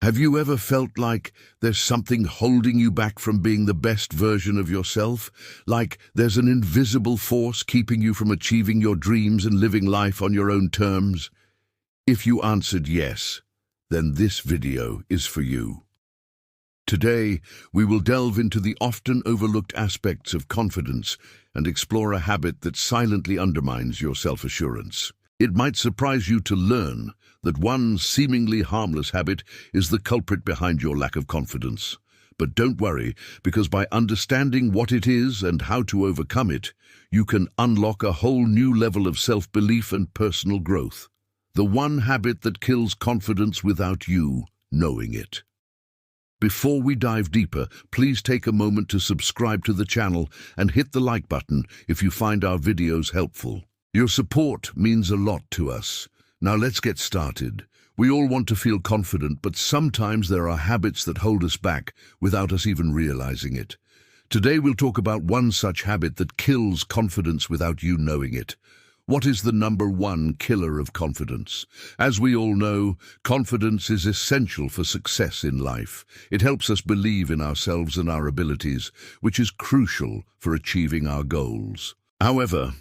Have you ever felt like there's something holding you back from being the best version of yourself? Like there's an invisible force keeping you from achieving your dreams and living life on your own terms? If you answered yes, then this video is for you. Today, we will delve into the often overlooked aspects of confidence and explore a habit that silently undermines your self-assurance. It might surprise you to learn that one seemingly harmless habit is the culprit behind your lack of confidence. But don't worry, because by understanding what it is and how to overcome it, you can unlock a whole new level of self-belief and personal growth. The one habit that kills confidence without you knowing it. Before we dive deeper, please take a moment to subscribe to the channel and hit the like button if you find our videos helpful. Your support means a lot to us. Now let's get started. We all want to feel confident, but sometimes there are habits that hold us back without us even realizing it. Today we'll talk about one such habit that kills confidence without you knowing it. What is the number one killer of confidence? As we all know, confidence is essential for success in life. It helps us believe in ourselves and our abilities, which is crucial for achieving our goals. However,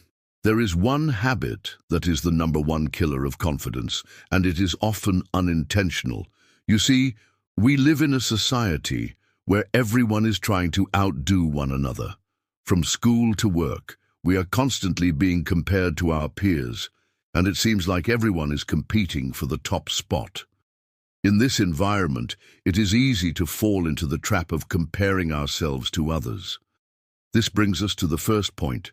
there is one habit that is the number one killer of confidence, and it is often unintentional. You see, we live in a society where everyone is trying to outdo one another. From school to work, we are constantly being compared to our peers, and it seems like everyone is competing for the top spot. In this environment, it is easy to fall into the trap of comparing ourselves to others. This brings us to the first point: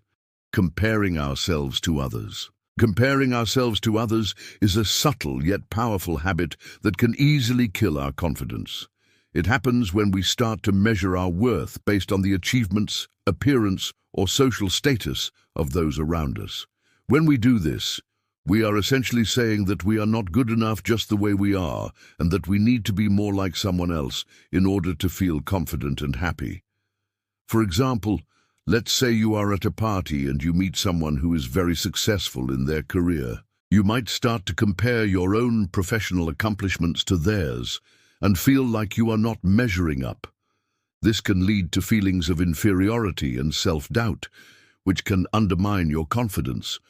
comparing ourselves to others. Comparing ourselves to others is a subtle yet powerful habit that can easily kill our confidence. It happens when we start to measure our worth based on the achievements, appearance, or social status of those around us. When we do this, we are essentially saying that we are not good enough just the way we are, and that we need to be more like someone else in order to feel confident and happy. For example, let's say you are at a party and you meet someone who is very successful in their career. You might start to compare your own professional accomplishments to theirs and feel like you are not measuring up. This can lead to feelings of inferiority and self-doubt, which can undermine your confidence.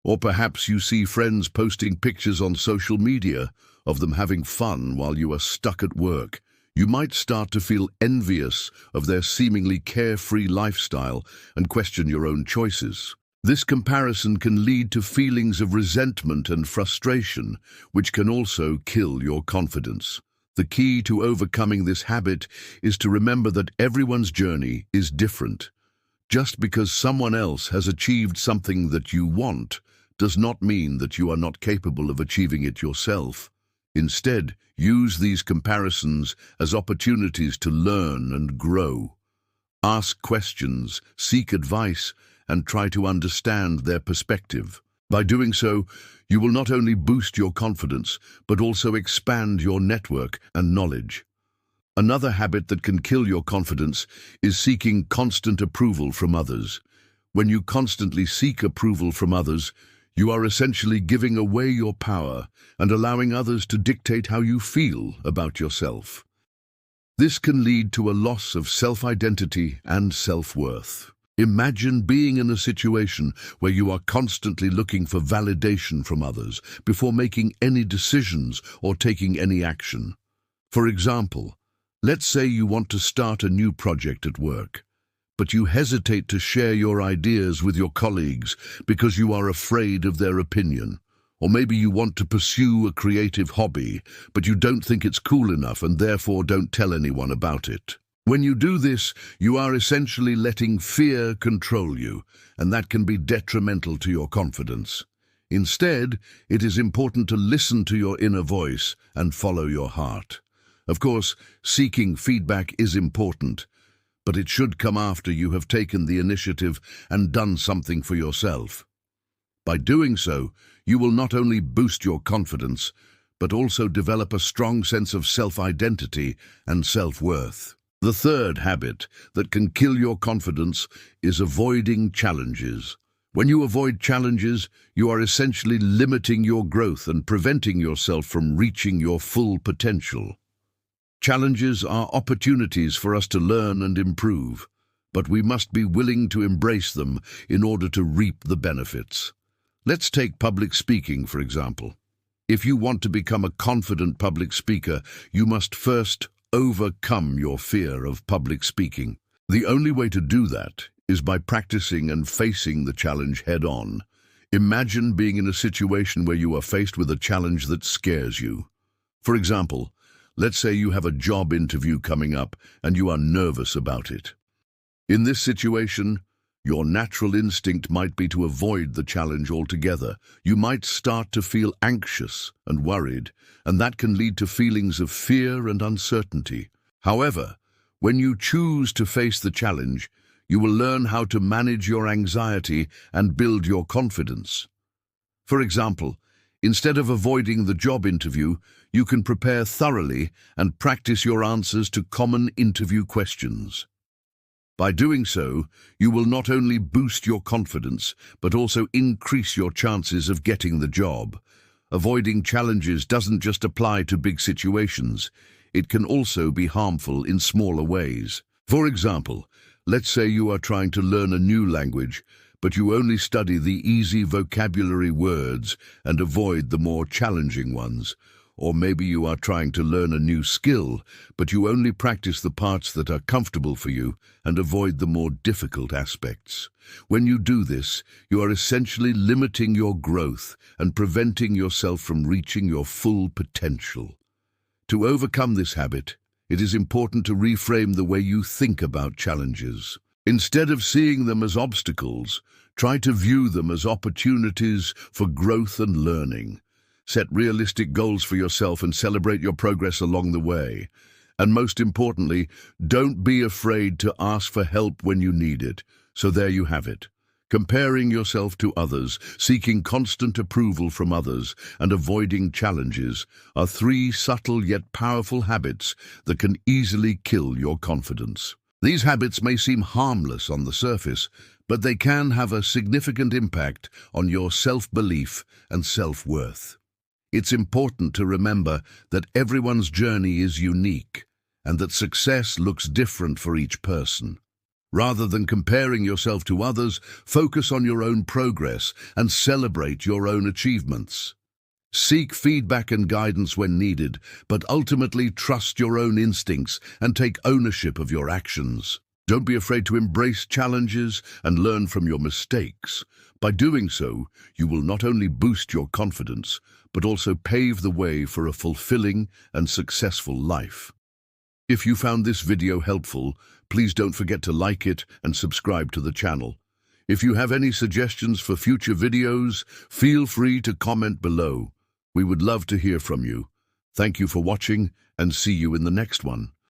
Or perhaps you see friends posting pictures on social media of them having fun while you are stuck at work. You might start to feel envious of their seemingly carefree lifestyle and question your own choices. This comparison can lead to feelings of resentment and frustration, which can also kill your confidence. The key to overcoming this habit is to remember that everyone's journey is different. Just because someone else has achieved something that you want does not mean that you are not capable of achieving it yourself. Instead, use these comparisons as opportunities to learn and grow. Ask questions, seek advice, and try to understand their perspective. By doing so, you will not only boost your confidence, but also expand your network and knowledge. Another habit that can kill your confidence is seeking constant approval from others. When you constantly seek approval from others, you are essentially giving away your power and allowing others to dictate how you feel about yourself. This can lead to a loss of self-identity and self-worth. Imagine being in a situation where you are constantly looking for validation from others before making any decisions or taking any action. For example, let's say you want to start a new project at work, but you hesitate to share your ideas with your colleagues because you are afraid of their opinion. Or maybe you want to pursue a creative hobby, but you don't think it's cool enough and therefore don't tell anyone about it. When you do this, you are essentially letting fear control you, and that can be detrimental to your confidence. Instead, it is important to listen to your inner voice and follow your heart. Of course, seeking feedback is important, but it should come after you have taken the initiative and done something for yourself. By doing so, you will not only boost your confidence, but also develop a strong sense of self-identity and self-worth. The third habit that can kill your confidence is avoiding challenges. When you avoid challenges, you are essentially limiting your growth and preventing yourself from reaching your full potential. Challenges are opportunities for us to learn and improve, but we must be willing to embrace them in order to reap the benefits. Let's take public speaking, for example. If you want to become a confident public speaker, you must first overcome your fear of public speaking. The only way to do that is by practicing and facing the challenge head-on. Imagine being in a situation where you are faced with a challenge that scares you. For example, let's say you have a job interview coming up and you are nervous about it. In this situation, your natural instinct might be to avoid the challenge altogether. You might start to feel anxious and worried, and that can lead to feelings of fear and uncertainty. However, when you choose to face the challenge, you will learn how to manage your anxiety and build your confidence. For example, instead of avoiding the job interview, you can prepare thoroughly and practice your answers to common interview questions. By doing so, you will not only boost your confidence, but also increase your chances of getting the job. Avoiding challenges doesn't just apply to big situations. It can also be harmful in smaller ways. For example, let's say you are trying to learn a new language, but you only study the easy vocabulary words and avoid the more challenging ones. Or maybe you are trying to learn a new skill, but you only practice the parts that are comfortable for you and avoid the more difficult aspects. When you do this, you are essentially limiting your growth and preventing yourself from reaching your full potential. To overcome this habit, it is important to reframe the way you think about challenges. Instead of seeing them as obstacles, try to view them as opportunities for growth and learning. Set realistic goals for yourself and celebrate your progress along the way. And most importantly, don't be afraid to ask for help when you need it. So there you have it. Comparing yourself to others, seeking constant approval from others, and avoiding challenges are three subtle yet powerful habits that can easily kill your confidence. These habits may seem harmless on the surface, but they can have a significant impact on your self-belief and self-worth. It's important to remember that everyone's journey is unique and that success looks different for each person. Rather than comparing yourself to others, focus on your own progress and celebrate your own achievements. Seek feedback and guidance when needed, but ultimately trust your own instincts and take ownership of your actions. Don't be afraid to embrace challenges and learn from your mistakes. By doing so, you will not only boost your confidence, but also pave the way for a fulfilling and successful life. If you found this video helpful, please don't forget to like it and subscribe to the channel. If you have any suggestions for future videos, feel free to comment below. We would love to hear from you. Thank you for watching and see you in the next one.